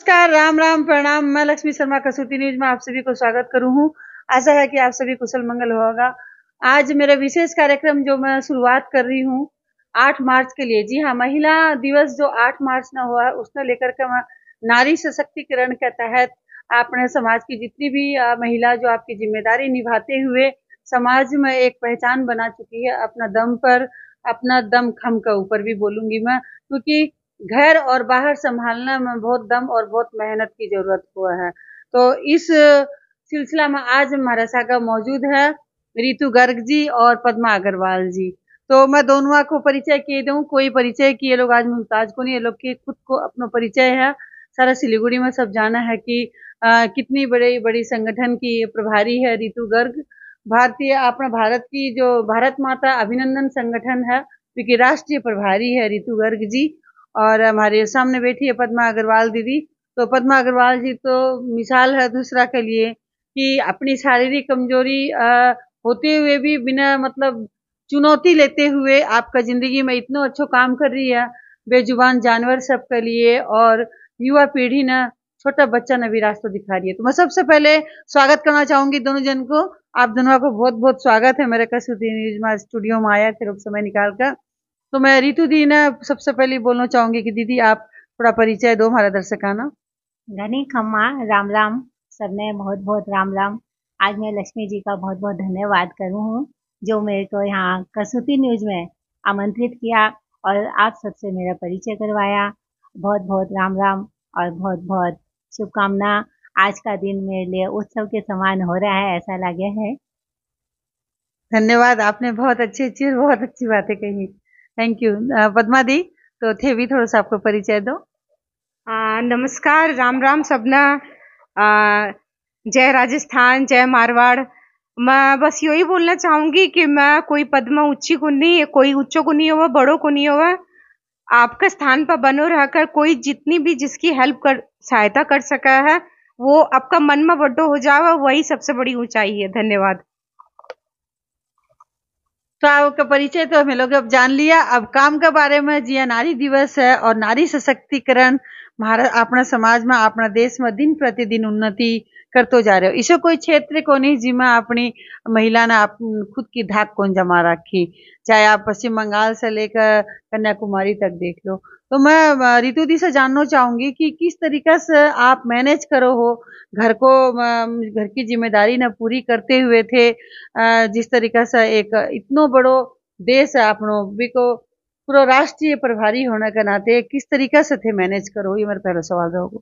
नमस्कार, राम राम, प्रणाम। मैं लक्ष्मी शर्मा कसौती न्यूज में आप सभी को स्वागत करूं हूं। आशा है कि आप सभी कुशल मंगल होगा। आज मेरा विशेष कार्यक्रम जो मैं शुरुआत कर रही हूं 8 मार्च के लिए। जी हाँ, महिला दिवस जो 8 मार्च न हुआ है उसने लेकर के मैं नारी सशक्तिकरण के तहत अपने समाज की जितनी भी महिला जो आपकी जिम्मेदारी निभाते हुए समाज में एक पहचान बना चुकी है, अपना दम पर, अपना दम खम के ऊपर भी बोलूंगी मैं, क्योंकि घर और बाहर संभालने में बहुत दम और बहुत मेहनत की जरूरत हुआ है। तो इस सिलसिला में आज हमारे साथ मौजूद है रितु गर्ग जी और पद्मा अग्रवाल जी। तो मैं दोनों को परिचय किए दूं। कोई परिचय की ये लोग आज मुमताज को नहीं, ये लोग की खुद को अपना परिचय है। सारा सिलीगुड़ी में सब जाना है कि कितनी बड़ी बड़ी संगठन की प्रभारी है रितु गर्ग। भारतीय अपना भारत की जो भारत माता अभिनंदन संगठन है, क्योंकि राष्ट्रीय प्रभारी है रितु गर्ग जी। और हमारे सामने बैठी है पद्मा अग्रवाल दीदी। तो पद्मा अग्रवाल जी तो मिसाल है दूसरा के लिए कि अपनी शारीरिक कमजोरी होते हुए भी बिना मतलब चुनौती लेते हुए आपका जिंदगी में इतना अच्छा काम कर रही है, बेजुबान जानवर सबके लिए और युवा पीढ़ी ने, छोटा बच्चा ने भी रास्ता दिखा रही है। तो मैं सबसे पहले स्वागत करना चाहूंगी दोनों जन को। आप दोनों को बहुत बहुत स्वागत है मेरे कसौती न्यूज में, स्टूडियो में आया थे लोग समय निकाल कर। तो मैं रितु दी ने सबसे पहले बोलना चाहूंगी कि दीदी आप थोड़ा परिचय दो हमारा दर्शकाना। घनी खम्मा राम राम, सबने बहुत बहुत राम राम। आज मैं लक्ष्मी जी का बहुत बहुत धन्यवाद करूँ हूँ जो मेरे को यहाँ कसौती न्यूज में आमंत्रित किया और आप सबसे मेरा परिचय करवाया। बहुत बहुत राम राम और बहुत बहुत शुभकामना। आज का दिन मेरे लिए उत्सव के समान हो रहा है, ऐसा लगे है। धन्यवाद, आपने बहुत अच्छी बातें कही। Thank you. पद्मा दी, तो थे भी थोड़ा सा आपको परिचय दो। नमस्कार, राम राम सबना। जय राजस्थान, जय मारवाड़। मैं बस यही बोलना चाहूंगी कि मैं कोई पद्मा ऊंची को नहीं, कोई ऊंचो को नहीं हुआ, बड़ों को नहीं हुआ। आपका स्थान पर बनो रहकर कोई जितनी भी जिसकी हेल्प कर सहायता कर सका है वो आपका मन में बड्डो हो जावे, वही सबसे बड़ी ऊंचाई है। धन्यवाद। तो आपका परिचय तो हमें लोग अब जान लिया। अब काम के बारे में, जी हाँ, नारी दिवस है और नारी सशक्तिकरण भारत अपना समाज में, अपना देश में दिन प्रतिदिन उन्नति करते जा रहे हो। इसे कोई क्षेत्र को नहीं जिसमें अपनी महिला ने खुद की धाक कौन जमा रखी, चाहे आप पश्चिम बंगाल से लेकर कन्याकुमारी तक देख लो। तो मैं रितु दी से जानना चाहूंगी कि किस तरीके से आप मैनेज करो हो घर को, घर की जिम्मेदारी न पूरी करते हुए थे, जिस तरीके से एक इतनो बड़ो देश है अपनो बिको पूरा राष्ट्रीय प्रभारी होने के नाते किस तरीके से थे मैनेज करो, ये मेरा पहला सवाल रहोगे।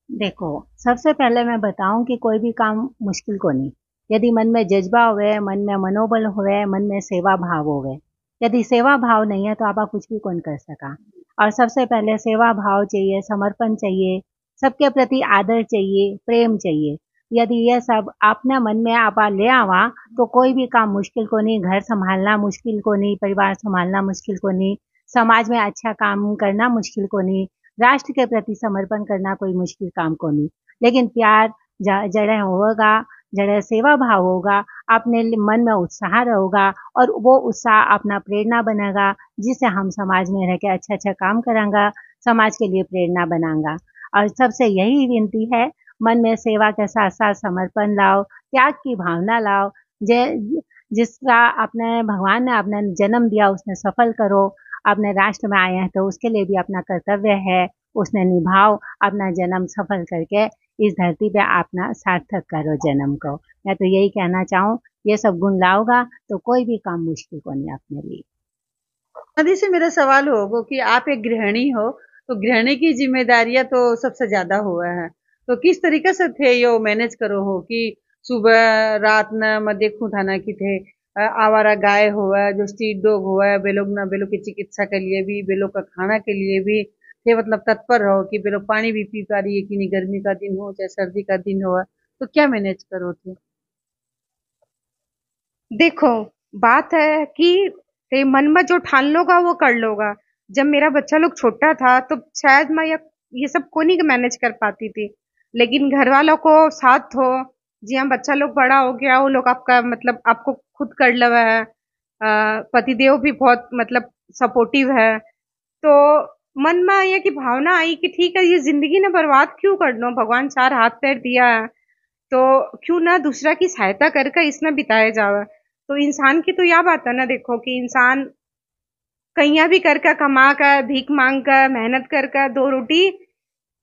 देखो, सबसे पहले मैं बताऊं कि कोई भी काम मुश्किल को नहीं। यदि मन में जज्बा होवे, मन में मनोबल होवे, मन में सेवा भाव होवे। यदि सेवा भाव नहीं है तो आप कुछ भी कौन कर सका। और सबसे पहले सेवा भाव चाहिए, समर्पण चाहिए, सबके प्रति आदर चाहिए, प्रेम चाहिए। यदि यह सब अपने मन में आप ले आवा तो कोई भी काम मुश्किल को नहीं। घर संभालना मुश्किल को नहीं, परिवार संभालना मुश्किल को नहीं, समाज में अच्छा काम करना मुश्किल को नहीं, राष्ट्र के प्रति समर्पण करना कोई मुश्किल काम को नहीं। लेकिन प्यार जड़े होगा, जड़े सेवा भाव होगा, अपने मन में उत्साह रहेगा और वो उत्साह अपना प्रेरणा बनेगा, जिससे हम समाज में रह के अच्छा अच्छा काम करांगा, समाज के लिए प्रेरणा बनांगा। और सबसे यही विनती है, मन में सेवा के साथ साथ समर्पण लाओ, त्याग की भावना लाओ। जिसका अपने भगवान ने अपना जन्म दिया उसने सफल करो। अपने राष्ट्र में आए हैं तो उसके लिए भी अपना कर्तव्य है, उसने निभाओ। अपना जन्म सफल करके इस धरती पे अपना सार्थक करो जन्म को। मैं तो यही कहना चाहूँ, ये सब गुण लाओगा तो कोई भी काम मुश्किल को नहीं अपने लिए। आदि से मेरा सवाल होगा कि आप एक गृहिणी हो, तो गृहिणी की जिम्मेदारियां तो सबसे ज्यादा हुआ है। तो किस तरीके से थे यो मैनेज करो हो कि सुबह रात न मैं देखूं था ना कि थे आवारा गाय हुआ, जो स्ट्रीट डॉग हुआ, बेलोग ना बेलोग की चिकित्सा के लिए भी, बेलोग का खाना के लिए भी थे, मतलब तत्पर रहो कि बेलोग पानी भी पी पा रही है कि नहीं, गर्मी का दिन हो चाहे सर्दी का दिन हो। तो क्या मैनेज करो थे। देखो, बात है कि ते मन में जो ठान लोगा वो कर लोगा। जब मेरा बच्चा लोग छोटा था तो शायद मैं ये सब को नहीं मैनेज कर पाती थी, लेकिन घर वालों को साथ हो। जी हाँ, बच्चा लोग बड़ा हो गया, वो लोग आपका मतलब आपको खुद कर लवा है। पतिदेव भी बहुत मतलब सपोर्टिव है। तो मन में ये की भावना आई कि ठीक है, ये जिंदगी ने बर्बाद क्यों कर लो, भगवान 4 हाथ पैर दिया है तो क्यों ना दूसरा की सहायता करके इसमें बिताया जावे। तो इंसान की तो यह बात है ना, देखो कि इंसान कहीं भी करके कमा कर, भीख मांग कर, मेहनत कर 2 रोटी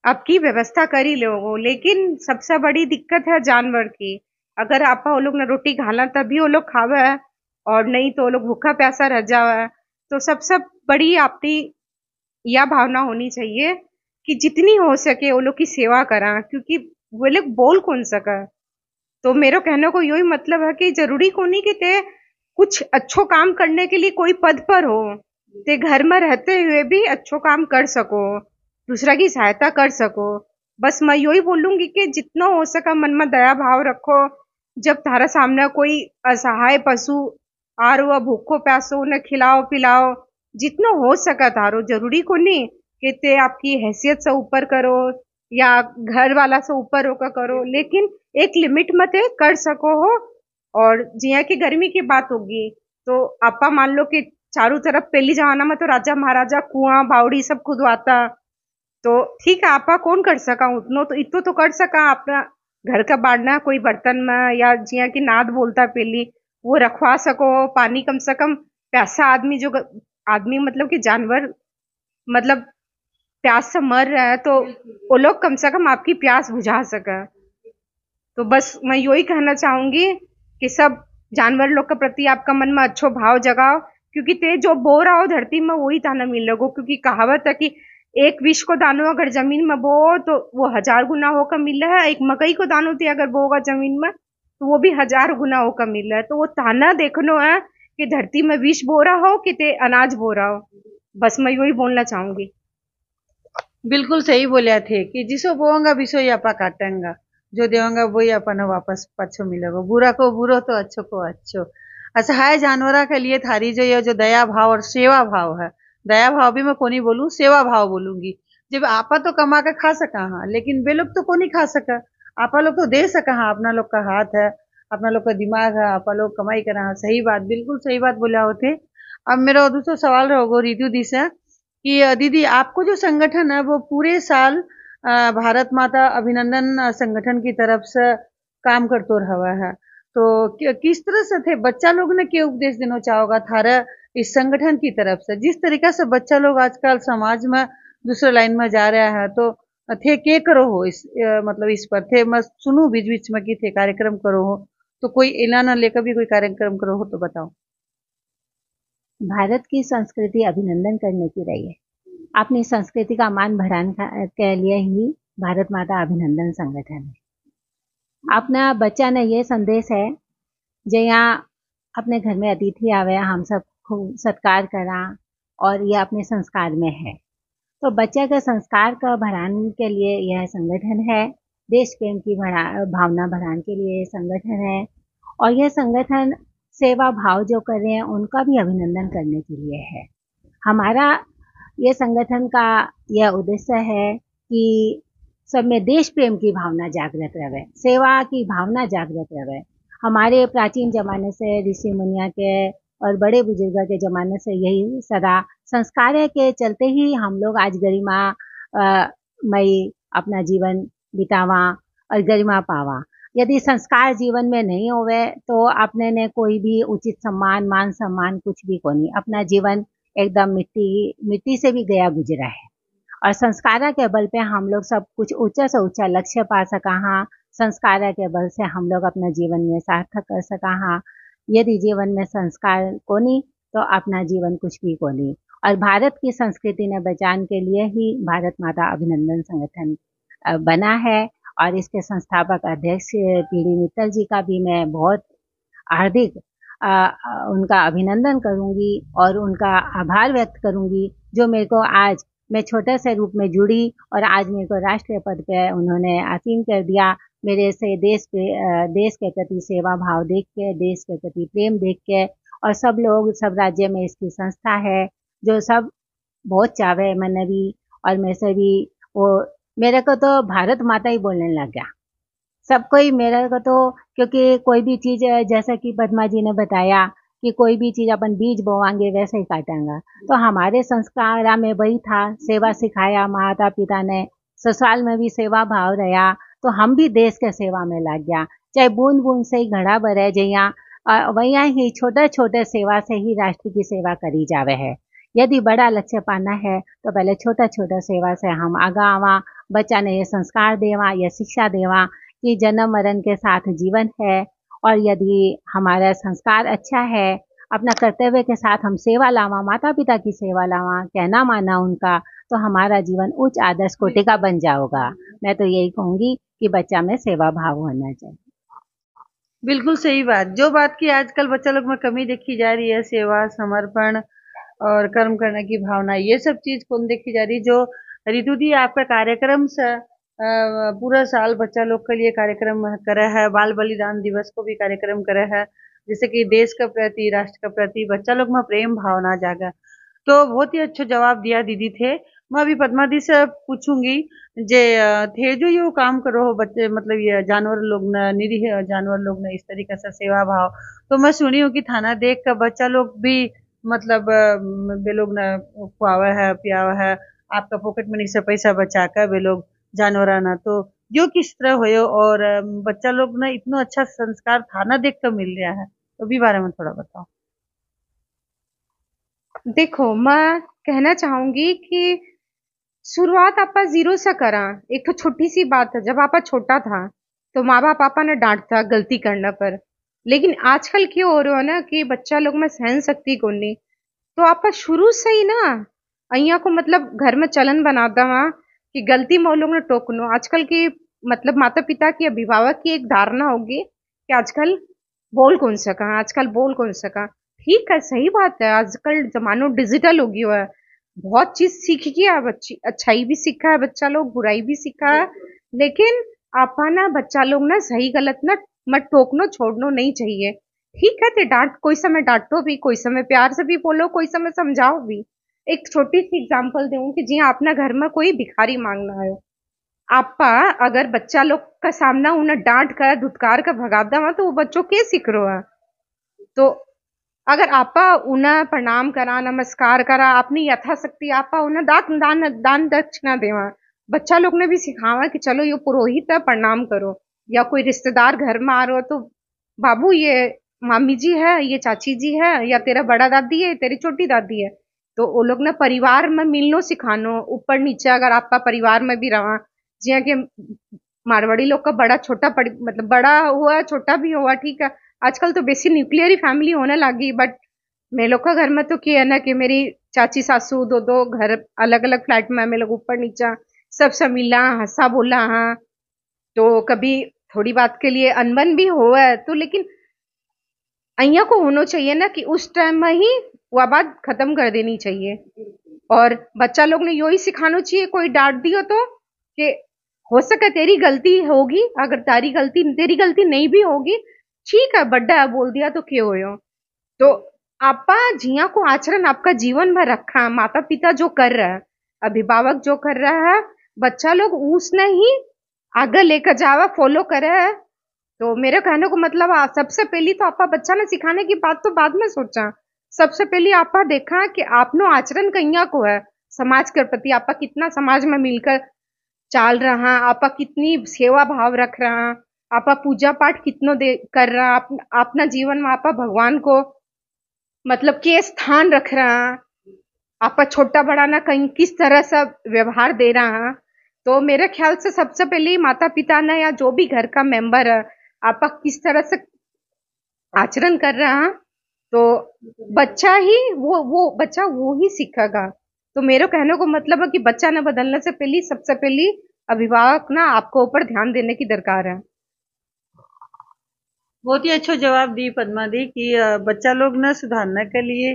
आपकी व्यवस्था कर ही लोगो। लेकिन सबसे बड़ी दिक्कत है जानवर की। अगर आप वो लोग ने रोटी खाला तभी वो लोग खावे है, और नहीं तो वो लोग भूखा प्यासा रह जावे। तो सबसे बड़ी आपकी यह भावना होनी चाहिए कि जितनी हो सके वो लोग की सेवा करा, क्योंकि वो लोग बोल कौन सका। तो मेरे कहने को यही मतलब है कि जरूरी को नहीं कि ते कुछ अच्छो काम करने के लिए कोई पद पर हो, ते घर में रहते हुए भी अच्छो काम कर सको, दूसरा की सहायता कर सको। बस मैं यही बोलूंगी कि जितना हो सका मन में दया भाव रखो। जब थारा सामने कोई असहाय पशु आ रहा भूखो प्यासो, उन्हें खिलाओ पिलाओ, जितना हो सका थारो। जरूरी को नहीं कि ते आपकी हैसियत से ऊपर करो या घर वाला से ऊपर होकर करो, लेकिन एक लिमिट में ते कर सको हो। और जिया की गर्मी की बात होगी तो आपा मान लो कि चारों तरफ पहली जमाना में तो राजा महाराजा कुआं बावड़ी सब खुदवाता। तो ठीक है, आपा कौन कर सका उतनो, तो इतो तो कर सका अपना घर का बाड़ना कोई बर्तन में, या जिया की नाद बोलता पहली वो रखवा सको। पानी कम से कम प्यासा आदमी जो आदमी मतलब कि जानवर मतलब प्यास से मर रहा है तो वो लोग कम से कम आपकी प्यास बुझा सके। तो बस मैं यही कहना चाहूंगी कि सब जानवर लोग के प्रति आपका मन में अच्छो भाव जगाओ, क्योंकि ते जो बो रहा हो धरती में वही ताना मिल लगो। क्योंकि कहावत है कि एक विष को दानो अगर जमीन में बो तो वो 1000 गुना होकर मिल रहा है, एक मकई को दानो थी अगर बोगा जमीन में तो वो भी 1000 गुना होकर मिल रहा है। तो वो ताना देखनो है कि धरती में विष बो रहा हो कि ते अनाज बो रहा हो। बस मैं यही बोलना चाहूंगी। बिल्कुल सही बोलिया थे कि जिसो बोऊंगा बिसो ही आपा काटेंगा, जो देवांगा वही अपन वापस पच्छो मिलेगा। बुरा को बुरो तो अच्छो को अच्छो। असहाय जानवरा के लिए थारी जो ये जो दया भाव और सेवा भाव है, दया भाव भी मैं कोनी बोलूं, सेवा भाव बोलूंगी। जब आपा तो कमा के खा सका हाँ, लेकिन वे लोग तो कोनी खा सका। आपा लोग तो दे सका हाँ, अपना लोग का हाथ है, अपना लोग का दिमाग है, आपा लोग कमाई करा हाँ। सही बात, बिल्कुल सही बात बोला होते। अब मेरा दूसरा सवाल रहोगो रितु दी से कि दीदी आपको जो संगठन है वो पूरे साल भारत माता अभिनंदन संगठन की तरफ से काम करतो रहा है, तो किस तरह से थे बच्चा लोग ने के उपदेश देना चाहोगा थारा इस संगठन की तरफ से, जिस तरीका से बच्चा लोग आजकल समाज में दूसरे लाइन में जा रहा है, तो थे के करो हो इस मतलब इस पर थे मैं सुनू बीच बीच में कि थे कार्यक्रम करो हो, तो कोई ऐलान लेकर भी कोई कार्यक्रम करो हो तो बताओ। भारत की संस्कृति अभिनंदन करने की रही है। अपनी संस्कृति का मान बढ़ाने के लिए ही भारत माता अभिनंदन संगठन है। अपना बच्चा ने ये संदेश है जो यहाँ अपने घर में अतिथि आवे हम सब खूब सत्कार करा, और यह अपने संस्कार में है। तो बच्चा के संस्कार का बढ़ाने के लिए यह संगठन है। देश प्रेम की भावना बढ़ाने के लिए यह संगठन है। और यह संगठन सेवा भाव जो कर रहे हैं उनका भी अभिनंदन करने के लिए है। हमारा ये संगठन का यह उद्देश्य है कि सब में देश प्रेम की भावना जागृत रहे, सेवा की भावना जागृत रहे। हमारे प्राचीन जमाने से ऋषि मुनिया के और बड़े बुजुर्ग के जमाने से यही सदा संस्कार है के चलते ही हम लोग आज गरिमा मई अपना जीवन बितावा और गरिमा पावा। यदि संस्कार जीवन में नहीं होवे तो अपने ने कोई भी उचित सम्मान मान सम्मान कुछ भी को नहीं, अपना जीवन एकदम मिट्टी मिट्टी से भी गया गुजरा है। और संस्कार के बल पे हम लोग सब कुछ ऊंचा से ऊंचा लक्ष्य पा सका हाँ। संस्कार के बल से हम लोग अपना जीवन में सार्थक कर सका हाँ। यदि जीवन में संस्कार को नहीं तो अपना जीवन कुछ भी को नहीं। और भारत की संस्कृति ने बचाने के लिए ही भारत माता अभिनंदन संगठन बना है। और इसके संस्थापक अध्यक्ष पीडी मित्तल जी का भी मैं बहुत हार्दिक उनका अभिनंदन करूंगी और उनका आभार व्यक्त करूंगी, जो मेरे को आज मैं छोटे से रूप में जुड़ी और आज मेरे को राष्ट्रीय पद पे उन्होंने आसीन कर दिया। मेरे से देश के प्रति सेवा भाव देख के, देश के प्रति प्रेम देख के, और सब लोग सब राज्य में इसकी संस्था है जो सब बहुत चावे मैंने भी, और मैं से भी वो मेरे को तो भारत माता ही बोलने लग गया सबको ही मेरे को तो। क्योंकि कोई भी चीज जैसा कि पद्मा जी ने बताया कि कोई भी चीज अपन बीज बोवाएंगे वैसे ही काटेंगे। तो हमारे संस्कार में वही था, सेवा सिखाया माता पिता ने, ससुराल में भी सेवा भाव रहा, तो हम भी देश के सेवा में लग गया। चाहे बूंद बूंद से ही घड़ा भरे जइया, वैया ही छोटे छोटे सेवा से ही राष्ट्र की सेवा करी जावे है। यदि बड़ा लक्ष्य पाना है तो पहले छोटा छोटा सेवा से हम आगा आवा, बच्चा ने ये संस्कार देवा, ये शिक्षा देवा कि जन्म मरण के साथ जीवन है। और यदि हमारा संस्कार अच्छा है, अपना कर्तव्य के साथ हम सेवा लावा, माता पिता की सेवा लावा, कहना माना उनका, तो हमारा जीवन उच्च आदर्श कोटि का बन जाओगा। मैं तो यही कहूंगी कि बच्चा में सेवा भाव होना चाहिए। बिल्कुल सही बात। जो बात की आजकल बच्चा लोग में कमी देखी जा रही है, सेवा, समर्पण और कर्म करने की भावना, ये सब चीज कौन देखी जा रही? जो रितु दी आपका कार्यक्रम से पूरा साल बच्चा लोग के लिए कार्यक्रम करे है, बाल बलिदान दिवस को भी कार्यक्रम करे है, जैसे कि देश के प्रति, राष्ट्र के प्रति बच्चा लोग में प्रेम भावना जागा। तो बहुत ही अच्छा जवाब दिया दीदी थे। मैं अभी पद्मा दी से पूछूंगी जे थे जो ये काम करो हो बच्चे, मतलब ये जानवर लोग न, निरीह जानवर लोग न, इस तरीके से सेवा भाव, तो मैं सुनी हूँ कि थाना देख कर बच्चा लोग भी मतलब वे लोग न खुआवा है, पियावा है, आपका पॉकेट मनी से पैसा बचा कर वे लोग जानवराना, तो जो किस तरह हो और बच्चा लोग ना इतना अच्छा संस्कार थाना देख कर मिल रहा है, तो भी बारे में थोड़ा बताओ। देखो, मैं कहना चाहूंगी कि शुरुआत आपा जीरो से करा। एक तो छोटी सी बात है, जब आपा छोटा था तो माँ बाप आपा ने डांटता गलती करने पर, लेकिन आजकल क्यों हो रहा है ना कि बच्चा लोग में सहन शक्ति को नहीं, तो आपा शुरू से ही ना अइया को मतलब घर में चलन बनाता वहाँ कि गलती में वो लोग ने टोकनो। आजकल की मतलब माता पिता की, अभिभावक की एक धारणा होगी कि आजकल बोल कौन सका, आजकल बोल कौन सका। ठीक है, सही बात है, आजकल जमानो डिजिटल हो गया है, बहुत चीज सीख गया है बच्ची, अच्छाई भी सीखा है बच्चा लोग, बुराई भी सीखा है, लेकिन आपा ना बच्चा लोग ना सही गलत ना मत टोकनो छोड़नो नहीं चाहिए। ठीक है, ते डांट कोई समय डांटो भी, कोई समय प्यार से भी बोलो, कोई समय समझाओ भी। एक छोटी सी एग्जांपल दूं कि जी अपना घर में कोई भिखारी मांगना आयो, आपा अगर बच्चा लोग का सामना उन्हें डांट कर धुतकार कर भगा देवा तो वो बच्चों के सीख रहा है। तो अगर आपा उन्हें प्रणाम करा, नमस्कार करा, अपनी यथाशक्ति आपा उन्हें दान दान दान दक्षिणा देवा। बच्चा लोग ने भी सिखावा कि चलो ये पुरोहित है, प्रणाम करो, या कोई रिश्तेदार घर में आ रहा हो तो बाबू ये मामी जी है, ये चाची जी है, या तेरा बड़ा दादी है, तेरी छोटी दादी है। तो वो लोग ने परिवार में मिलनो सिखानो, ऊपर नीचे अगर आपका परिवार में भी रहा, जिया कि मारवाड़ी लोग का बड़ा छोटा मतलब बड़ा हुआ छोटा भी हुआ, ठीक है, आजकल तो बेसी न्यूक्लियर ही फैमिली होने लगी, बट मेरे लोग का घर में तो क्या है ना कि मेरी चाची सासू दो दो घर अलग अलग फ्लैट में, मैं लोग ऊपर नीचा सबसे मिला, हंसा बोला, हाँ। तो कभी थोड़ी बात के लिए अनबन भी हुआ है, तो लेकिन अइया को होना चाहिए ना कि उस टाइम में ही वह बात खत्म कर देनी चाहिए। और बच्चा लोग ने यू ही सिखाना चाहिए, कोई डांट दियो तो कि हो सके तेरी गलती होगी, अगर तेरी गलती नहीं भी होगी, ठीक है, बड्डा है बोल दिया तो क्यों हो। तो आपा जिया को आचरण आपका जीवन में रखा, माता पिता जो कर रहा है, अभिभावक जो कर रहा है, बच्चा लोग उसने ही आगे लेकर जावा, फॉलो करे है। तो मेरे कहने को मतलब सबसे पहली तो आपा बच्चा ने सिखाने की बात तो बाद में सोचा, सबसे पहले आपा देखा कि आपनो आचरण कहिया को है, समाज के प्रति आपा कितना समाज में मिलकर चाल रहा, आपा कितनी सेवा भाव रख रहा, आपा पूजा पाठ कितनो कर रहा, अपना जीवन में आपा भगवान को मतलब के स्थान रख रहा, आपा छोटा बड़ा ना कहीं किस तरह से व्यवहार दे रहा। तो मेरे ख्याल से सबसे पहले माता पिता ने या जो भी घर का मेंबर है, आपा किस तरह से आचरण कर रहा, तो बच्चा ही वो बच्चा वो ही सीखेगा। तो मेरे कहने को मतलब है कि बच्चा न बदलने से पहले सबसे पहले अभिभावक ना आपको ऊपर ध्यान देने की दरकार है। बहुत ही अच्छा जवाब दी पद्मा दी कि बच्चा लोग न सुधारने के लिए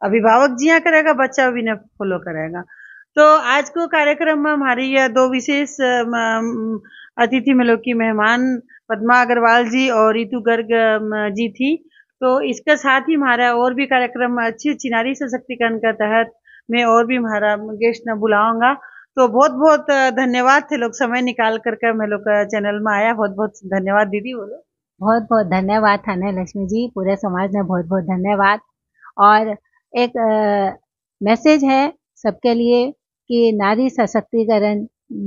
अभिभावक जिया करेगा, बच्चा भी न फॉलो करेगा। तो आज को कार्यक्रम में हमारी यह दो विशेष अतिथि मिलों की मेहमान पद्मा अग्रवाल जी और रितु गर्ग जी थी। तो इसके साथ ही हमारा और भी कार्यक्रम अच्छी अच्छी नारी सशक्तिकरण के तहत मैं और भी हमारा गेस्ट न बुलाऊंगा। तो बहुत बहुत धन्यवाद थे लोग समय निकाल करके मैं लोग चैनल में आया, बहुत बहुत धन्यवाद दीदी। बोलो। बहुत बहुत धन्यवाद थाने लक्ष्मी जी, पूरे समाज ने बहुत बहुत धन्यवाद। और एक मैसेज है सबके लिए कि नारी सशक्तिकरण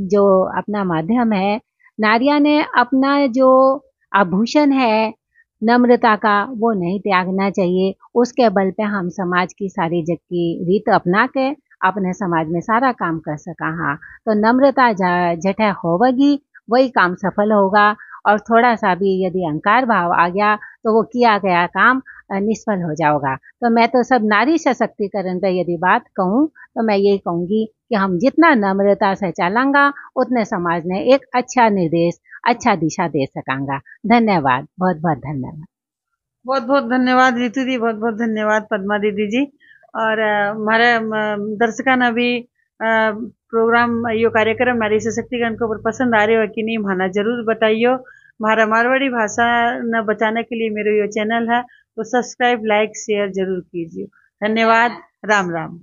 जो अपना माध्यम है, नारियां ने अपना जो आभूषण है नम्रता का, वो नहीं त्यागना चाहिए। उसके बल पे हम समाज की सारी जग की रीत अपना के अपने समाज में सारा काम कर सका। हाँ, तो नम्रता जठे होवगी वही काम सफल होगा। और थोड़ा सा भी यदि अहंकार भाव आ गया तो वो किया गया काम निष्फल हो जाएगा। तो मैं तो सब नारी सशक्तिकरण पे यदि बात कहूँ तो मैं यही कहूँगी कि हम जितना नम्रता से चलेंगे उतने समाज ने एक अच्छा निर्देश, अच्छा दिशा दे सकांगा। धन्यवाद, बहुत बहुत धन्यवाद। बहुत बहुत धन्यवाद रितु दी, बहुत बहुत धन्यवाद पद्मा दीदी जी। और हमारे दर्शकांना भी प्रोग्राम यो कार्यक्रम नारी सशक्तिकरण के ऊपर पसंद आ रहे हो कि नहीं, माना जरूर बताइयो। हमारा मारवाड़ी भाषा न बचाने के लिए मेरा यो चैनल है, तो सब्सक्राइब, लाइक, शेयर जरूर कीजिए। धन्यवाद। राम राम।